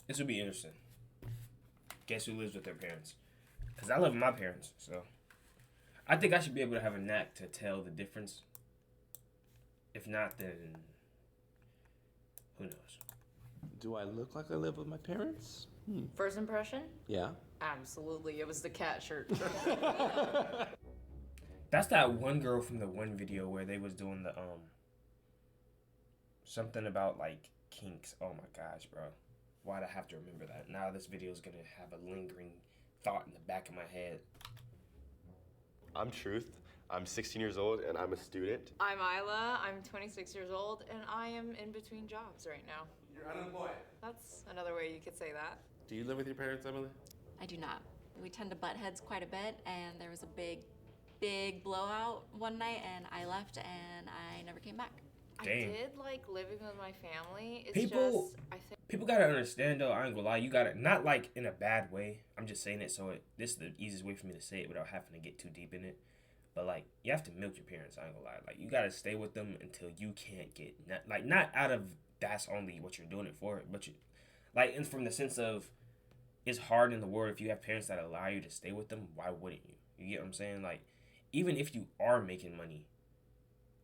This would be interesting. Guess who lives with their parents? Because I live with my parents, so I think I should be able to have a knack to tell the difference. If not, then who knows? Do I look like I live with my parents? First impression? Yeah. Absolutely. It was the cat shirt. That's that one girl from the one video where they was doing the something about like kinks. Oh my gosh, bro. Why'd I have to remember that? Now this video is gonna have a lingering thought in the back of my head. I'm Truth. I'm 16 years old and I'm a student. I'm Isla. I'm 26 years old, and I am in between jobs right now. You're unemployed. That's another way you could say that. Do you live with your parents, Emily? I do not. We tend to butt heads quite a bit, and there was a big blowout one night, and I left, and I never came back. Damn. I did like living with my family. It's People- just, I think. People gotta understand though, I ain't gonna lie, you gotta, not like in a bad way, I'm just saying it so this is the easiest way for me to say it without having to get too deep in it. But like, you have to milk your parents, I ain't gonna lie. Like, you gotta stay with them until you can't get, not out of that's only what you're doing it for, but you, like, and from the sense of, it's hard in the world if you have parents that allow you to stay with them, why wouldn't you? You get what I'm saying? Like, even if you are making money,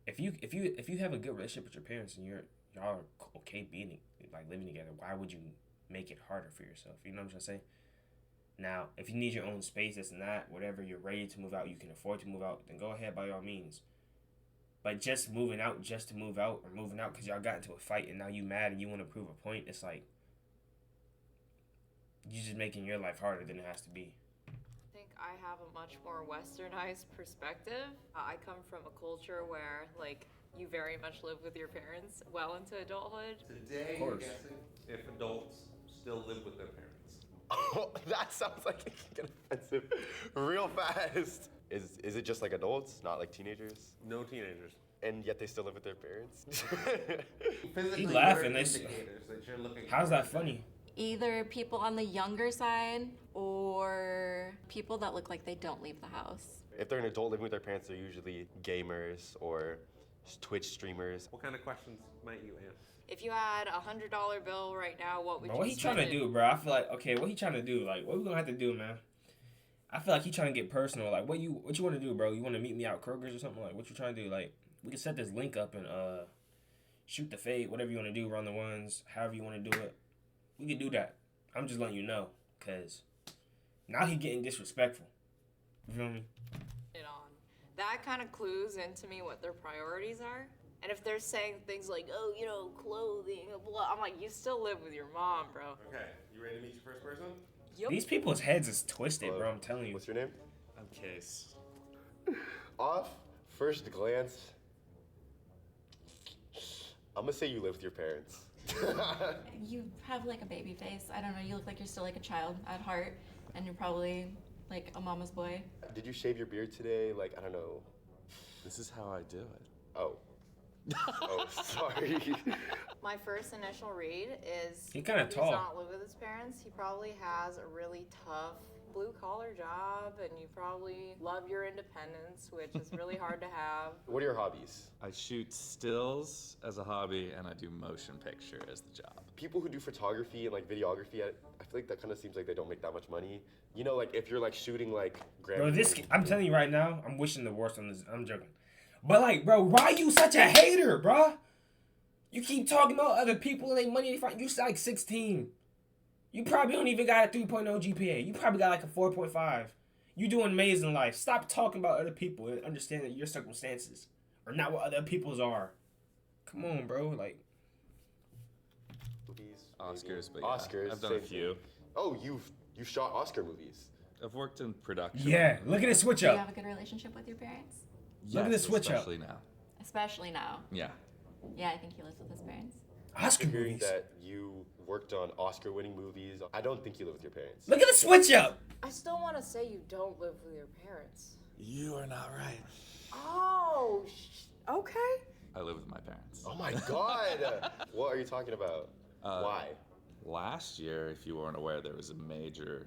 if you have a good relationship with your parents and y'all are okay being like living together, why would you make it harder for yourself? You know what I'm trying to say? Now, if you need your own space, this and that, whatever, you're ready to move out, you can afford to move out, then go ahead by all means. But just moving out just to move out, or moving out because y'all got into a fight and now you mad and you want to prove a point, it's like you're just making your life harder than it has to be. I think I have a much more westernized perspective. I come from a culture where, like, you very much live with your parents well into adulthood. Today, Of course. you're guessing if adults still live with their parents. Oh, that sounds like it can get offensive real fast. Is it just like adults, not like teenagers? No teenagers. And yet they still live with their parents? Physically, laughing, what are they- indicators that you're looking How's for? that funny? Either people on the younger side or people that look like they don't leave the house. If they're an adult living with their parents, they're usually gamers or Twitch streamers. What kind of questions might you ask? If you had $100 bill right now, what would Bro, you what he trying to spend it? do, bro? I feel like, okay, what he trying to do? Like, what we gonna have to do, man? I feel like he trying to get personal. Like, what you want to do, bro? You want to meet me out Kroger's or something? Like, what you trying to do? Like, we can set this link up and shoot the fade, whatever you want to do, run the ones, however you want to do it. We can do that. I'm just letting you know, cause now he getting disrespectful. You feel me? It on. That kind of clues into me what their priorities are. And if they're saying things like, oh, you know, clothing, blah, I'm like, you still live with your mom, bro. Okay, you ready to meet your first person? Yup. These people's heads is twisted, bro. I'm telling you. What's your name? I'm Case. Off first glance, I'm gonna say you live with your parents. You have like a baby face. I don't know, you look like you're still like a child at heart, and you're probably like a mama's boy. Did you shave your beard today? Like, I don't know. This is how I do it. Oh. Oh, sorry. My first initial read is He kinda does tall. not live with his parents. He probably has a really tough blue collar job, and you probably love your independence, which is really hard to have. What are your hobbies? I shoot stills as a hobby, and I do motion picture as the job. People who do photography and like videography, I feel like that kind of seems like they don't make that much money. You know, like if you're like shooting like Bro, I'm telling you right now, I'm wishing the worst on this. I'm joking. But like, bro, why you such a hater, bro? You keep talking about other people and they money. You like 16. You probably don't even got a 3.0 GPA. You probably got like a 4.5. You doing amazing in life. Stop talking about other people and understand that your circumstances are not what other people's are. Come on, bro. Like, movies, Oscars, but maybe. yeah, Oscars. I've done a same few. thing. Oh, you've shot Oscar movies. I've worked in production. yeah, look at the switch Do you up. have a good relationship with your parents? Look at the switch up. especially now. Especially now. Yeah. Yeah, I think he lives with his parents. Oscar Hearing movies. that you worked on Oscar-winning movies, I don't think you live with your parents. Look at the switch up. I still want to say you don't live with your parents. You are not right. Oh, okay. I live with my parents. Oh my God! What are you talking about? Why? Last year, if you weren't aware, there was a major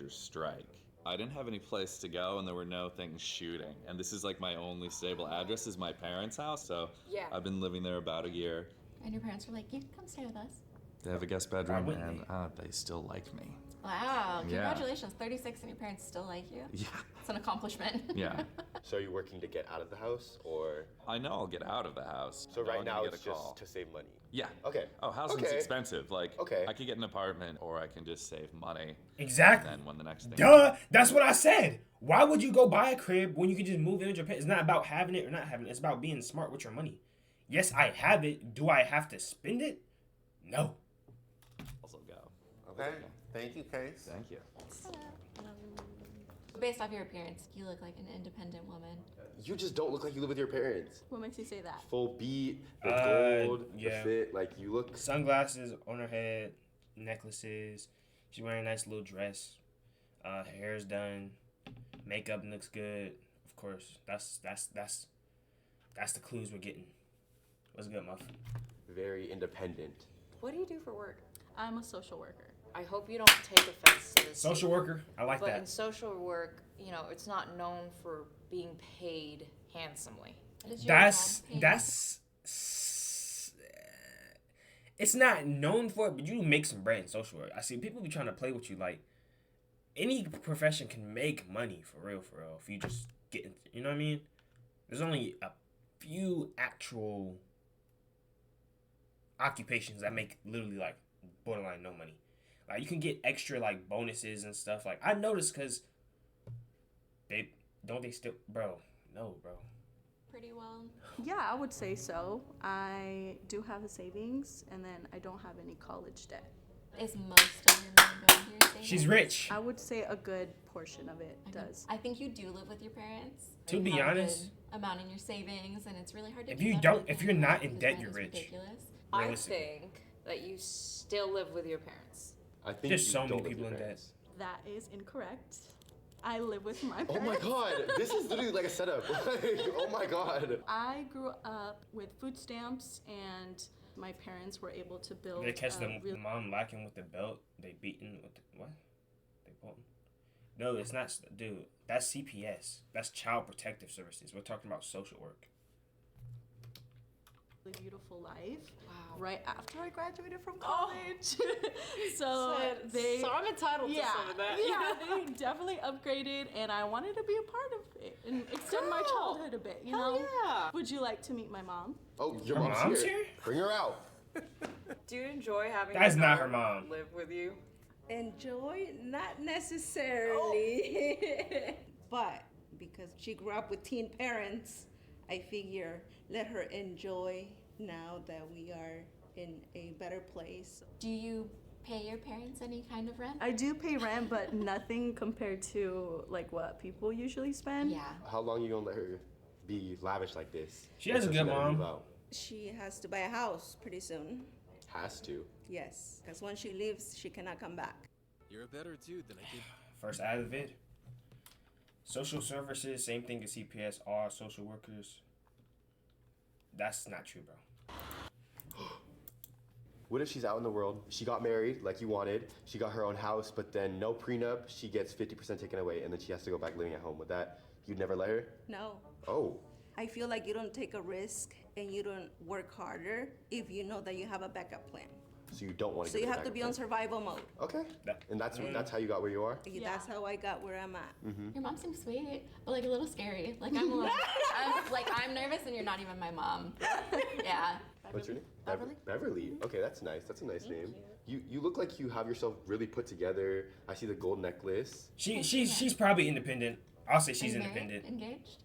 strike. I didn't have any place to go, and there were no things shooting. And this is like my only stable address is my parents' house, so Yeah. I've been living there about a year. And your parents were like, you can come stay with us. They have a guest bedroom, wouldn't and they? they still like me. Wow, Yeah. congratulations. 36 and your parents still like you? Yeah. It's an accomplishment. Yeah. So are you working to get out of the house, or? I know I'll get out of the house. So I know right I'm now gonna get it's a call. just to save money. Yeah. Okay. Oh, housing's Okay. expensive. Like, Okay. I could get an apartment, or I can just save money. Exactly. And then when the next thing. Duh. That's what I said. Why would you go buy a crib when you could just move in with your parents? It's not about having it or not having it. It's about being smart with your money. Yes, I have it. Do I have to spend it? No. Also go. Okay. Thank you, Case. Thank you. Based off your appearance, you look like an independent woman. You just don't look like you live with your parents. What makes you say that? Full beat, the gold, yeah. the fit, like you look. Sunglasses on her head, necklaces. She's wearing a nice little dress. Her hair's done. Makeup looks good. Of course, that's the clues we're getting. What's good, Muff? Very independent. What do you do for work? I'm a social worker. I hope you don't take offense to this. Social worker. I like But in that. social work, you know, it's not known for being paid handsomely. Does your That's mom pay? it's not known for it, but you make some bread in social work. I see people be trying to play with you. Like any profession can make money for real, if you just get into, you know what I mean? There's only a few actual occupations that make literally like borderline no money. Like you can get extra like bonuses and stuff. Like I noticed because they still, bro. No, bro. Pretty well. Yeah, I would say so. I do have a savings, and then I don't have any college debt. Is most of your money going to your savings? She's rich. I would say a good portion of it Okay. does. I think you do live with your parents. To You be have a good honest- amount in your savings, and it's really hard to. If keep you up don't- with if paying you're not rent in because debt, rent you're is rich. Ridiculous. I Realistically. think that you still live with your parents. I think There's you so many don't live with people your in debt. parents. That is incorrect. I live with my Oh parents. my god, this is literally like a setup. Like, oh my god. I grew up with food stamps, and my parents were able to build. They catch a the real- mom lacking with the belt. They beaten with the, what? They pulled. No, it's not, dude. That's CPS. That's Child Protective Services. We're talking about social work. really beautiful life. Wow. Right after I graduated from college. so So I'm entitled to some of that. Yeah, they definitely upgraded, and I wanted to be a part of it and extend my Girl. childhood a bit. You Hell know. yeah. Would you like to meet my mom? Oh, your Her mom's, mom's here. here? Bring her out. Do you enjoy having That's your not her daughter mom. live with you? Enjoy? Not necessarily. But because she grew up with teen parents, I figure let her enjoy now that we are in a better place. Do you pay your parents any kind of rent? I do pay rent, but nothing compared to like what people usually spend. Yeah. How long you gonna let her be lavish like this? She has a Until good gotta move mom. out? She has to buy a house pretty soon. Has to. Yes, because once she leaves, she cannot come back. You're a better dude than I did. First out of the vid. Social services, same thing as CPS, all social workers. That's not true, bro. What if she's out in the world? She got married like you wanted. She got her own house, but then no prenup. She gets 50% taken away, and then she has to go back living at home. With that, you'd never let her? No. Oh. I feel like you don't take a risk and you don't work harder if you know that you have a backup plan. So you don't want to. So you have to be on survival mode. Okay. That- And that's how you got where you are. That's how I got where I'm at. Your mom seems sweet, but like a little scary. Like I'm nervous, and you're not even my mom. Yeah. What's your name? Beverly. Beverly. Okay, that's nice. That's a nice name. You look like you have yourself really put together. I see the gold necklace. She's probably independent. I'll say she's Are you married? independent. Engaged?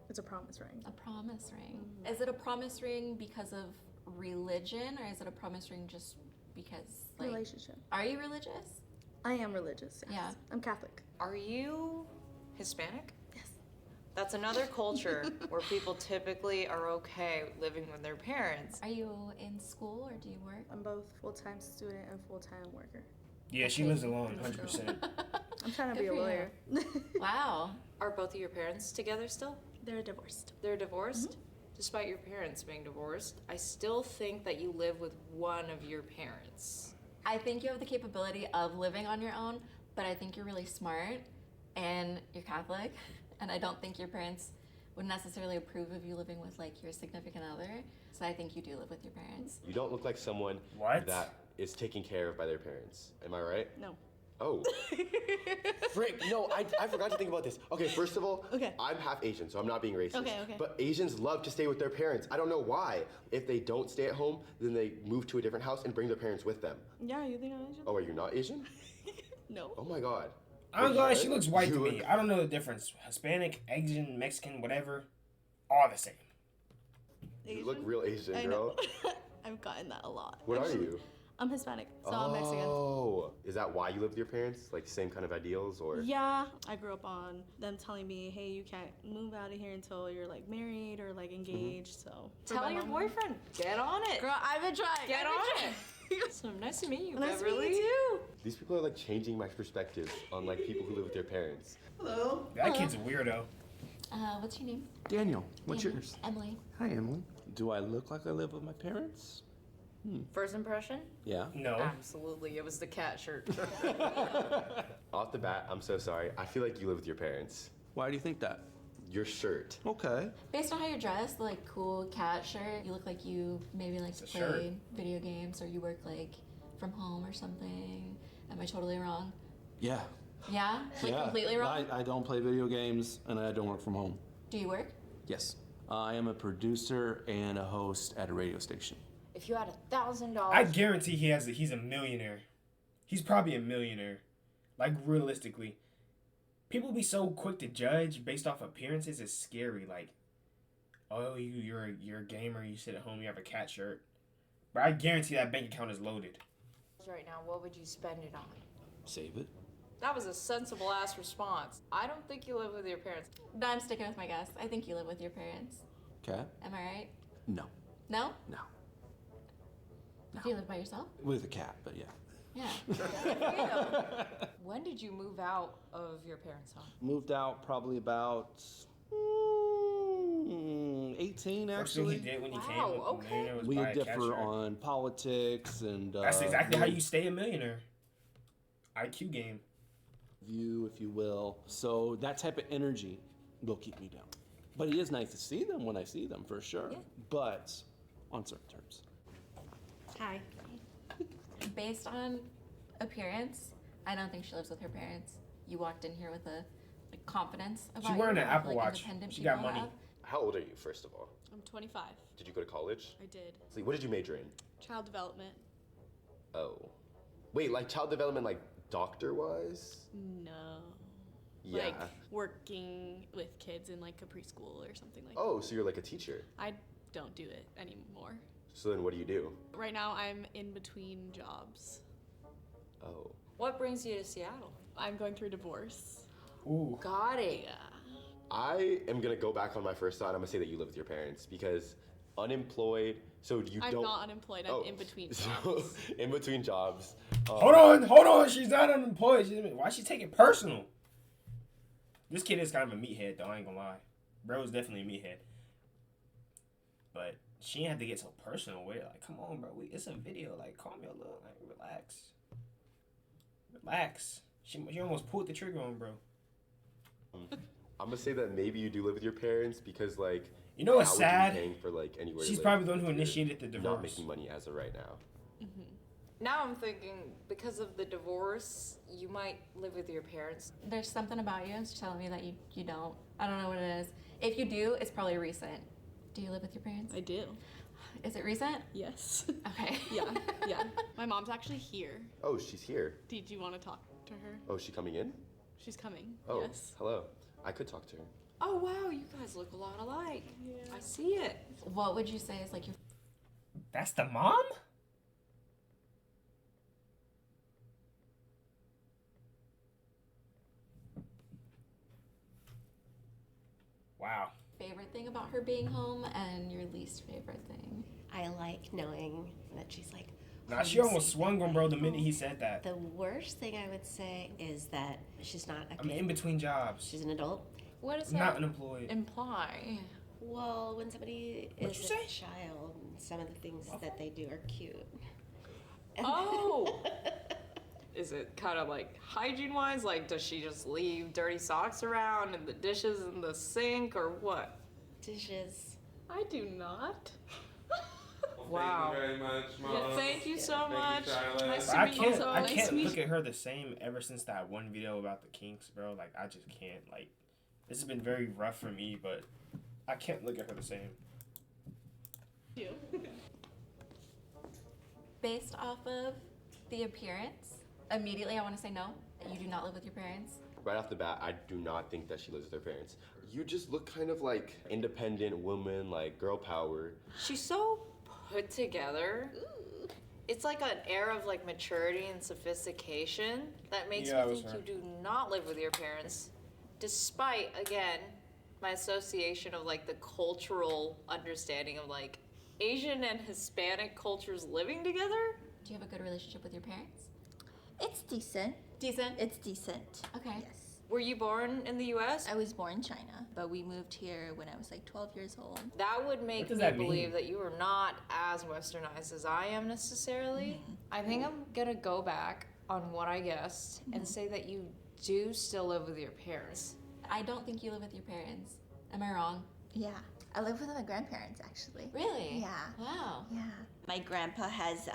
It's a promise ring. A promise ring. Is it a promise ring because of religion, or is it a promise ring just because like? Relationship. Are you religious? I am religious. Yes. Yeah. I'm Catholic. Are you Hispanic? Yes. That's another culture where people typically are okay living with their parents. Are you in school or do you work? I'm both full-time student and full-time worker. Yeah, she lives alone, 100%. I'm trying to Good be a for you. lawyer. Wow. Are both of your parents together still? They're divorced. They're divorced? Despite your parents being divorced, I still think that you live with one of your parents. I think you have the capability of living on your own, but I think you're really smart and you're Catholic, and I don't think your parents would necessarily approve of you living with like your significant other. So I think you do live with your parents. You don't look like someone What? that is taken care of by their parents. Am I right? No. Oh. Frick, no, I forgot to think about this. Okay, first of all, Okay. I'm half Asian, so I'm not being racist. Okay. But Asians love to stay with their parents. I don't know why. If they don't stay at home, then they move to a different house and bring their parents with them. Yeah, you think I'm Asian? Oh, are you not Asian? No. Oh my god. I'm glad she What? looks white You to me. look- I don't know the difference. Hispanic, Asian, Mexican, whatever, all the same. You look real Asian, I girl. know. I've gotten that a lot. What are actually. you? I'm Hispanic, so I'm Mexican. Oh, is that why you live with your parents? Like same kind of ideals, or? Yeah, I grew up on them telling me, hey, you can't move out of here until you're like married or like engaged. So Tell your boyfriend, get on it. Girl, I've been trying. Get I've on been it. So nice to meet you, Nice to Beverly. meet you too. These people are like changing my perspective on like people who live with their parents. Hello. That kid's a weirdo. What's your name? Daniel, what's Daniel. yours? Emily. Hi, Emily. Do I look like I live with my parents? First impression? Yeah. No. Absolutely. It was the cat shirt. Off the bat, I'm so sorry. I feel like you live with your parents. Why do you think that? Your shirt. Okay. Based on how you're dressed, like cool cat shirt, you look like you maybe like to It's a shirt. play video games or you work like from home or something. Am I totally wrong? Yeah. Yeah? Like yeah. completely wrong? I don't play video games and I don't work from home. Do you work? Yes. I am a producer and a host at a radio station. If you had $1,000, I guarantee he's a millionaire. He's probably a millionaire. Like realistically. People be so quick to judge based off appearances. It's scary. Like, oh, you're a gamer. You sit at home. You have a cat shirt. But I guarantee that bank account is loaded. right now, what would you spend it on? Save it. That was a sensible ass response. I don't think you live with your parents. No, I'm sticking with my guess. I think you live with your parents. Okay. Am I right? No. No? No. Do you live by yourself? With a cat, but yeah. Yeah. When did you move out of your parents' home? Moved out probably about 18 First thing he actually. did when he came, Wow, was okay. millionaire was We buy a cat differ shirt. on politics and That's exactly how you stay a millionaire. IQ game. view, if you will. So that type of energy will keep me down. But it is nice to see them when I see them, for sure. Yeah. But on certain terms. Hi. Based on appearance, I don't think she lives with her parents. You walked in here with a confidence about She wearing you, an Apple like Watch. independent She got people money. have. How old are you, first of all? I'm 25. Did you go to college? I did. So what did you major in? Child development. Oh. Wait, like child development, like doctor-wise? No. Yeah. Like working with kids in like a preschool or something like that. Oh, so you're like a teacher. I don't do it anymore. So then what do you do? Right now I'm in between jobs. Oh. What brings you to Seattle? I'm going through divorce. Ooh. Got it. Yeah. I am gonna go back on my first thought. I'm gonna say that you live with your parents because unemployed. So you I'm don't. not unemployed. I'm Oh, in between so, jobs. in between jobs. Hold on. She's not unemployed. Why she take it personal? This kid is kind of a meathead, though. I ain't gonna lie. Bro is definitely a meathead. But she ain't have to get so personal with it. Like, come on, bro. It's a video. Like, calm your little. Like, relax. Relax. She almost pulled the trigger on, bro. I'm gonna say that maybe you do live with your parents because like. You know what's how sad? Would you be paying for like anywhere to She's live probably the one who if you're initiated the Not divorce. making money as of right now. Now I'm thinking, because of the divorce, you might live with your parents. There's something about you that's telling me that you don't. I don't know what it is. If you do, it's probably recent. Do you live with your parents? I do. Is it recent? Yes. Okay. Yeah. My mom's actually here. Oh, she's here. Did you want to talk to her? Oh, is she coming in? She's coming. Oh, Yes. hello. I could talk to her. Oh wow, you guys look a lot alike. Yeah. I see it. What would you say is like your That's the mom? Wow. favorite thing about her being home and your least favorite thing? I like knowing that she's like. Nah, she home almost safe. swung on bro the minute he said that. The worst thing I would say is that she's not a I'm kid. in between jobs. She's an adult. What does I'm not that unemployed. imply? Well, when somebody What'd is you a say? child, some of the things that they do are cute. Oh! Is it kind of like hygiene wise? Like, does she just leave dirty socks around and the dishes in the sink or what? Dishes. I do not. Wow. Thank you very much, Mom. Yeah, thank you so much. Charlotte. Nice to I meet you. can't. So I nice can't to meet look you. at her the same ever since that one video about the kinks, bro. Like I just can't. Like this has been very rough for me, but I can't look at her the same. Based off of the appearance, immediately I want to say no. You do not live with your parents. Right off the bat, I do not think that she lives with her parents. You just look kind of like independent woman, like girl power. She's so put together. It's like an air of like maturity and sophistication that makes Yeah, it me was think her. you do not live with your parents, despite again my association of like the cultural understanding of like Asian and Hispanic cultures living together. Do you have a good relationship with your parents? It's decent. Decent? It's decent. Okay. Yes. Were you born in the U.S.? I was born in China, but we moved here when I was like 12 years old. That would make does me that mean? believe that you are not as westernized as I am necessarily. I think I'm gonna go back on what I guessed and say that you do still live with your parents. I don't think you live with your parents. Am I wrong? Yeah. I live with my grandparents actually. Really? Yeah. Wow. Yeah. My grandpa has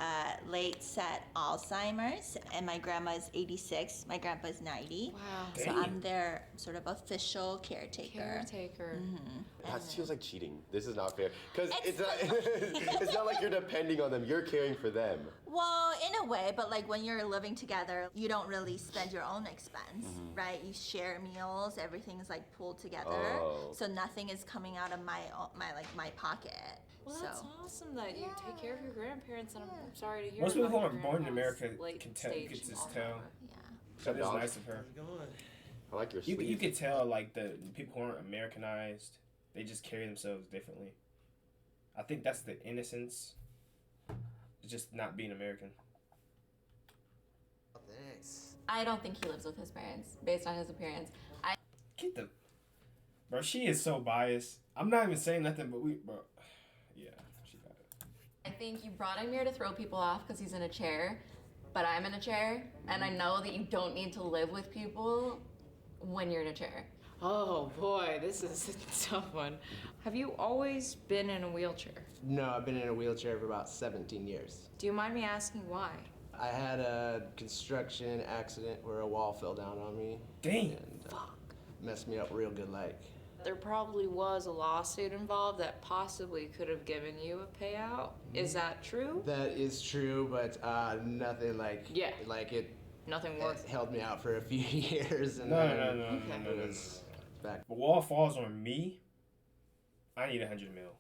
late set Alzheimer's, and my grandma is 86. My grandpa is 90. Wow. So Dang. I'm their sort of official caretaker. Caretaker. That feels like cheating. This is not fair. Because It's it's not, it's not like you're depending on them. You're caring for them. Well, in a way, but like when you're living together, you don't really spend your own expense, right? You share meals. Everything's like pulled together, Oh. so nothing is coming out of my pocket. Well, so that's awesome that you take care of your grandparents, and I'm sorry to hear. Most people who about aren't your born in grandpa's America late can tell. You stage can just Alzheimer's. tell. yeah. That is Dogs. nice of her. I like your You sleeve. could tell like the people who aren't Americanized, they just carry themselves differently. I think that's the innocence. It's just not being American. Thanks. I don't think he lives with his parents based on his appearance. Get the, bro. She is so biased. I'm not even saying nothing, but bro. Yeah, she got it. I think you brought him here to throw people off because he's in a chair, but I'm in a chair, and I know that you don't need to live with people when you're in a chair. Oh boy, this is a tough one. Have you always been in a wheelchair? No, I've been in a wheelchair for about 17 years. Do you mind me asking why? I had a construction accident where a wall fell down on me. Dang. And messed me up real good like. There probably was a lawsuit involved that possibly could have given you a payout. Is that true? That is true, but nothing like Yeah. like it. Nothing It worth it. held me out for a few years, and No, then no. it was back. The wall falls on me. I need 100 mil,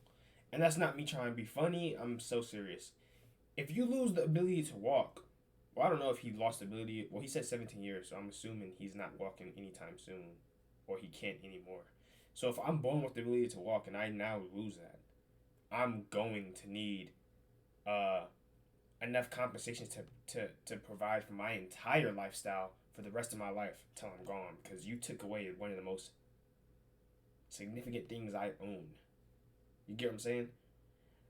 and that's not me trying to be funny. I'm so serious. If you lose the ability to walk, well, I don't know if he lost the ability. Well, he said 17 years, so I'm assuming he's not walking anytime soon, or he can't anymore. So if I'm born with the ability to walk and I now lose that, I'm going to need enough compensation to provide for my entire lifestyle for the rest of my life till I'm gone, because you took away one of the most significant things I own. You get what I'm saying?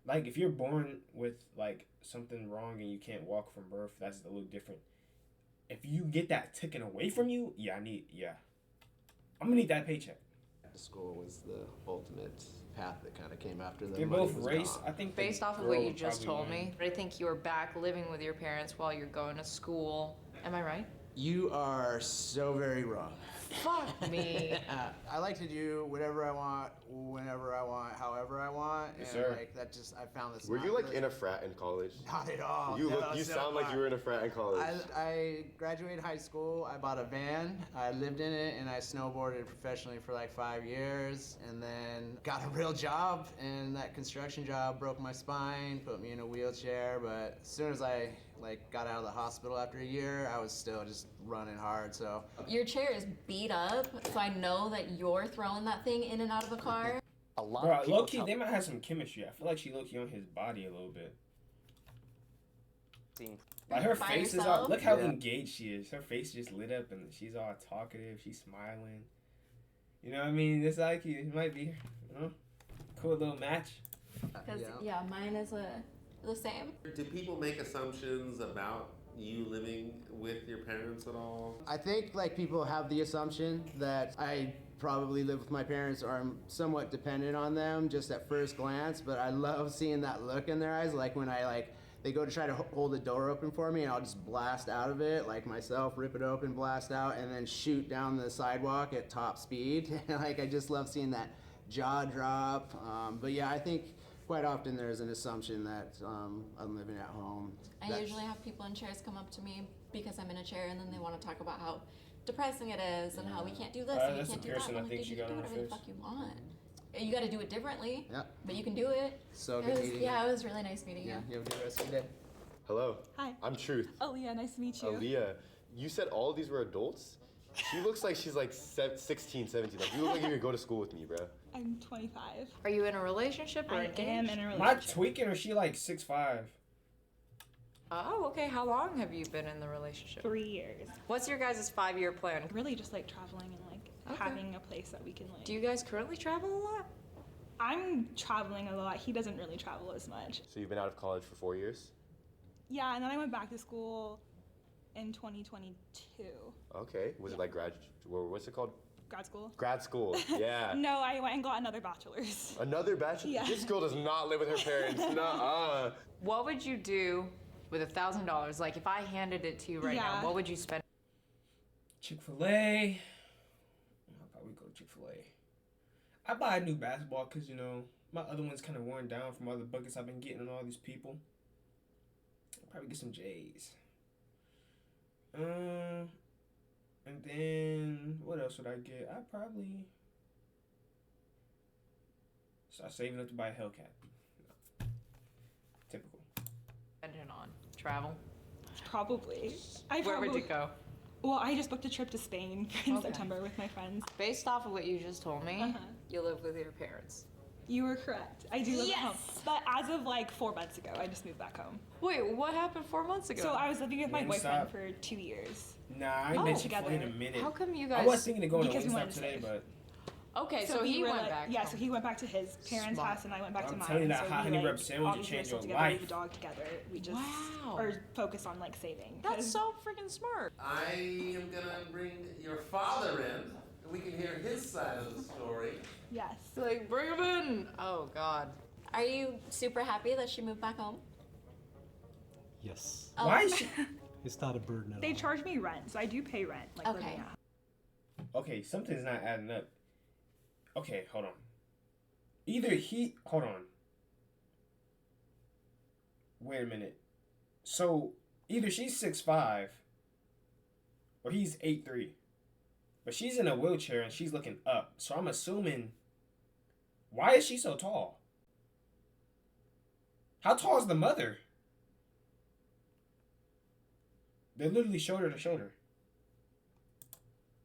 Like, if you're born with like something wrong and you can't walk from birth, that's a little different. If you get that taken away from you, I'm gonna need that paycheck. School was the ultimate path that kind of came after the They're money both was race. gone. I think Based the off of girl what you would just probably told win. me, I think you were back living with your parents while you're going to school. Am I right? You are so very wrong. Fuck me. I like to do whatever I want, whenever I want, however I want, Yes, and sir. like that just I found this. Were not you like really- in a frat in college? Not at all. You No, so sound like far. you were in a frat in college. I graduated high school. I bought a van. I lived in it, and I snowboarded professionally for like 5 years, and then got a real job. And that construction job broke my spine, put me in a wheelchair. But as soon as I got out of the hospital after a year, I was still just running hard. So Your chair is beat up, so I know that you're throwing that thing in and out of a car. A lot Bro, of people low key, tell- they might have some chemistry. I feel like she low key on his body a little bit. Like her By face is all. yourself? Look how Yeah. engaged she is. Her face just lit up and she's all talkative. She's smiling. You know what I mean? It's like it might be, cool little match. Because mine is the same. Do people make assumptions about you living with your parents at all? I think like people have the assumption that I probably live with my parents or I'm somewhat dependent on them just at first glance, but I love seeing that look in their eyes, like when they go to try to hold the door open for me and I'll just blast out of it, like myself, rip it open, blast out, and then shoot down the sidewalk at top speed. Like, I just love seeing that jaw drop. But yeah, I think quite often there's an assumption that I'm living at home. I usually have people in chairs come up to me because I'm in a chair, and then they want to talk about how depressing it is and how we can't do this and we can't do that. I'm like, dude, you can do whatever the fuck you want. You got to do it differently, but you can do it. So good meeting you. Yeah, it was really nice meeting you. You have a good rest of your day. Hello. Hi. I'm Truth. Aaliyah, nice to meet you. Aaliyah, you said all of these were adults? She looks like she's like 16, 17. Like, you look like you could go to school with me, bro. I'm 25. Are you in a relationship or I engaged? am in a Am I tweaking or is she like 6'5"? Oh, okay. How long have you been in the relationship? 3 years. What's your guys' 5-year plan? Really just like traveling and like having a place that we can like. Do you guys currently travel a lot? I'm traveling a lot. He doesn't really travel as much. So you've been out of college for 4 years? Yeah, and then I went back to school in 2022. Okay. Was it like what's it called? Grad school. Grad school, yeah. No, I went and got another bachelor's. Another bachelor? Yeah. This girl does not live with her parents. Nuh-uh. What would you do with $1,000? Like, if I handed it to you right now, what would you spend? Chick-fil-A. I'll probably go Chick-fil-A. I buy a new basketball because, you know, my other one's kind of worn down from all the buckets I've been getting on all these people. I'll probably get some J's. And then, what else would I get? I'd probably start saving up to buy a Hellcat. Typical. Spending on travel? Probably. Where would you go? Well, I just booked a trip to Spain in September with my friends. Based off of what you just told me, you live with your parents. You were correct. I do live at home. But as of like 4 months ago, I just moved back home. Wait, what happened 4 months ago? So I was living with my boyfriend Wingstop. for 2 years. Nah, I ain't been Chick-fil-A in a minute. How come you guys? I was thinking of going to Because we Wingstop wanted to today, save. but Okay, so he we were went like, back. Yeah, home. so he went back to his parents' Smart. house, and I went back to I'm mine. telling you, that so hot we, honey like, rub sandwich will obviously change still your together, life. We dog together. We just Wow. are focused on like saving. That's so freaking smart. I am gonna bring your father in, and we can hear his side of the story. Yes. Like, bring him in. Oh God. Are you super happy that she moved back home? Yes. Oh. Why is she? It's not a burden at They all. charge me rent, so I do pay rent. Like, Okay. living at Okay, something's not adding up. Okay, hold on. Hold on. Wait a minute. So, either she's 6'5", or he's 8'3". But she's in a wheelchair and she's looking up. So I'm assuming, why is she so tall? How tall is the mother? They're literally shoulder to shoulder.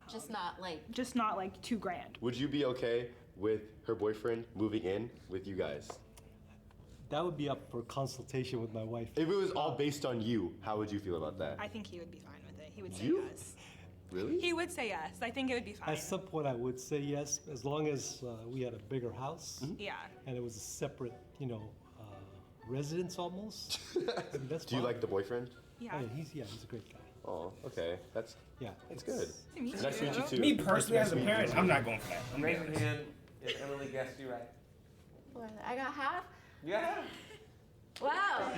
Just not like $2,000. Would you be okay with her boyfriend moving in with you guys? That would be up for consultation with my wife. If it was all based on you, how would you feel about that? I think he would be fine with it. He would say You? yes. Really? He would say yes. I think it would be fine. At some point, I would say yes, as long as we had a bigger house. Yeah. And it was a separate, residence almost. I mean, that's Do you fine. like the boyfriend? Yeah. Oh, yeah, he's a great guy. Oh, okay. That's Yeah. good. Nice to meet Nice to you. meet you too. Me personally, Nice as to a meet you. parent, I'm not going for that. I'm Raise being your honest. hand if Emily guessed you right. I got half. Yeah. Wow.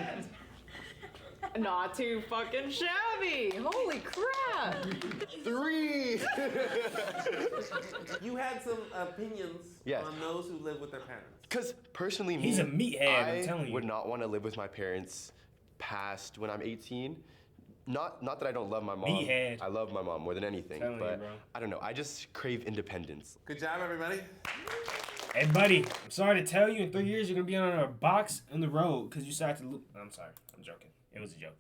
Not too fucking shabby. Holy crap. 3! You had some opinions Yes. on those who live with their parents. Because personally, He's me, a meathead, I'm telling I you. would not want to live with my parents past when I'm 18. Not that I don't love my mom. Meathead. I love my mom more than anything. Telling you, But bro. I don't know. I just crave independence. Good job, everybody. Hey, buddy, I'm sorry to tell you, in 3 years, you're going to be on a box on the road because you decided to I'm sorry. I'm joking. It was a joke.